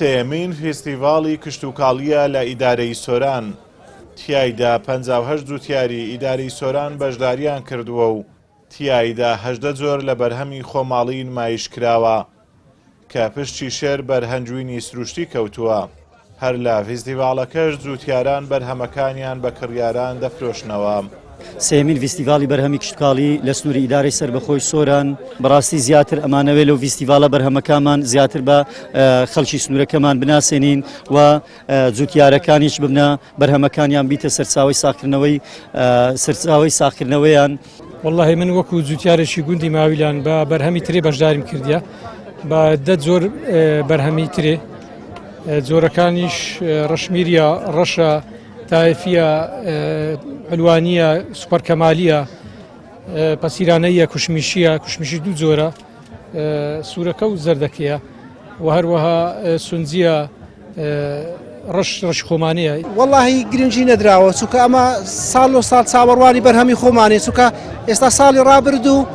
سێمین فێستیڤاڵی کشتوکاڵیە لە ئیدارەی سۆران. تیایدا 58 جوتیاری ئیدارەی سۆران بەشداریان کردووە و تیایدا 18 جۆر لە بەرهەمی خۆماڵی نمایش کراوە کە پشتی شێر بەرهەنجووینی سروشتی کەوتووە. هەر لە فێستیڤاڵەکەش جوتیاران بەرهەمەکانیان بە کڕیاران دەفرۆشنەوە. سێمین فیستیڤالی بەرهەمی کشتوکاڵی لە سنووری ئیدارەی سەربەخۆی سۆران بەڕاستی زیاتر ئەمانەوێت لەو فیستیڤالە بەرهەمەکانمان زیاتر بە خەڵکی سنوورەکەمان بناسێنین و جوتیارەکانیش ببنە بەرهەمەکانیان بیتە سەرچاوەی ساختکردنەوەیان. والله من وەکو جوتیارێکی گوندی ماویلان بە بەرهەمی ترێ بەشداریم کردیە بە 10 جۆر بەرهەمی ترێ. جۆرەکانیش ڕەشمیریە، ڕەشە، تایفیە، علوانیە، سوپەرکەمالیە، پەسیرانەیە، کوشمیشیە، کوشمیشی 2 جۆرە، سوورەکە و زەردەکەیە و هەروەها سونجیە، ڕەش خۆمانەیە. واللهی گرنگی نەدراوە چونکە ئەمە ساڵ و ساڵ چاوەڕوانی بەرهەمی خۆمانێ چونکە ئێستا ساڵی ڕابردوو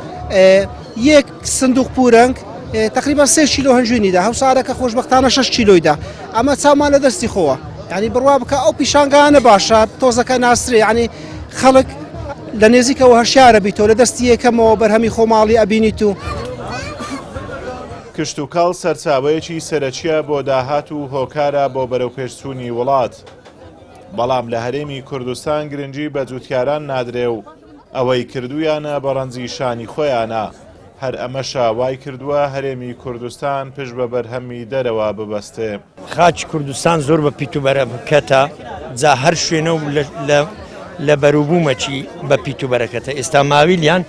یەک سندوق پورەنگ تقریبا 3 کیلۆ هەنجوینیدا، هەوسارەکە خۆشبەختانە 6 کیلۆیدا. ئەمە چامان لە دەستی خۆوە، یعنی بڕوا بکە ئەو پیشانگانە باشە، تۆزەکە ناسرێ، یعنی خەڵک لە نێزیکەوە هەشیارە بیتەوە لە دەستی یەکەمەوە بەرهەمی خۆماڵی ئەبینیت و کشتوکاڵ سەرچاوەیەکی سەرەکیە بۆ داهات و هۆکارە بۆ بەرەوپێشچوونی وڵات. بەڵام لە هەرێمی کوردستان گرنگی بە جوتیاران نادرێ و ئەوەی کردویانە بە ڕەنجی شانی خۆیانە. هەر ئەمەشە وای کردووە هەرێمی کوردستان پشت بە بەرهەمی دەرەوە ببەستێ. خاچ کوردستان زۆر بە پیت و بەرە بکەتە، جا هەر شوێنە و لە بەروبوومەچی بە پیت و بەرەکەتە. ئێستا ماویلیان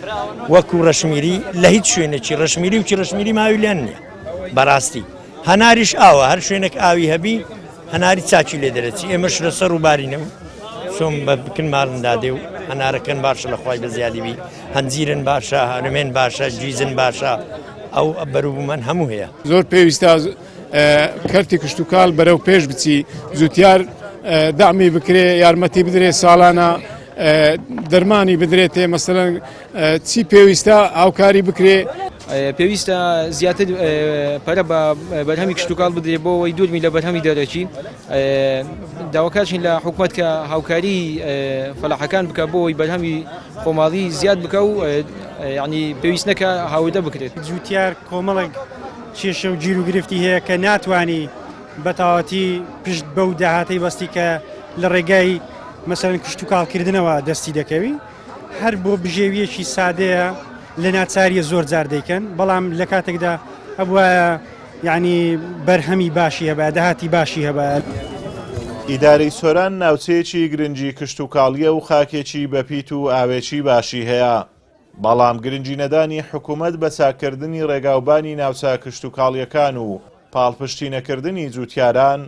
وەکو ڕەشمیری لە هیچ شوێنێکی ڕەشمیری و چی ڕەشمیری ماویلیان نییە. بەڕاستی هەناریش ئاوە، هەر شوێنێک ئاوی هەبی هەناری چاچی لێ دەرەچی. ئێمەش لەسەر و بارینە چۆم بە بکن ماڵندادێ و هەنارەکەن باشە لە خوای بە زیادیبی، هەنجیرن باشە، هەرمێن باشە، جیزن باشە، ئەو بەروبوومان هەموو هەیە. زۆر پێویستە کەرتی کشتوکاڵ بەرەو پێش بچی، جوتیار دامی بکرێ، یارمەتی بدرێ، ساڵانە دەرمانی بدرێتێ، مەسەلەن چی پێویستە هاوکاری بکرێ. پێویستە زیاتر پەرە بە بەرهەمی کشتوکاڵ بدرێت بۆ ئەوەی دوورمی لە بەرهەمی دەرەچی. داواکارچین لە حکوومەت کە هاوکاری فەلاحەکان بکە بۆ ئەوەی بەرهەمی خۆماڵی زیاد بکە و یعنی پێویست نەکە هاوردە بکرێت. جوتیار کۆمەڵک کێشە و گیر و گرفتی هەیە کە ناتوانانی بەتەواوەتی پشت بەو داهاتەی بەستی کە لە ڕێگای مەسەلەن کشتوکاڵکردنەوە دەستی دەکەوی. هەر بۆ بژێویەکی سادەیە لە ناچاریە زۆر جار دەیکەن، بەڵام لە کاتێکدا هەبووە یعنی بەرهەمی باشی هەبە، داهاتی باشی هەبە. ئیدارەی سۆران ناوچەیەکی گرنگی کشتوکاڵیە و خاکێکی بەپیت و ئاوێکی باشی هەیە. بەڵام گرنگی نەدانی حکوومەت بە چاکردنی ڕێگاوبانی ناوچە کشتوکاڵیەکان و پاڵپشتی نەکردنی جوتیاران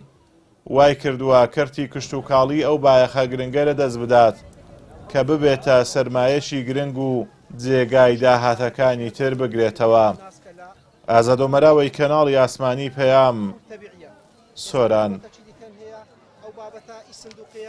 وای کردووە کەرتی کشتوکاڵی ئەو بایەخە گرنگە لە دەست بدات کە ببێتە سەرمایەشی گرنگ و جێگای داهاتەکانی تر بگرێتەوە. ئازادۆمەراوەی کەناڵی ئاسمانی پەیام، سۆران.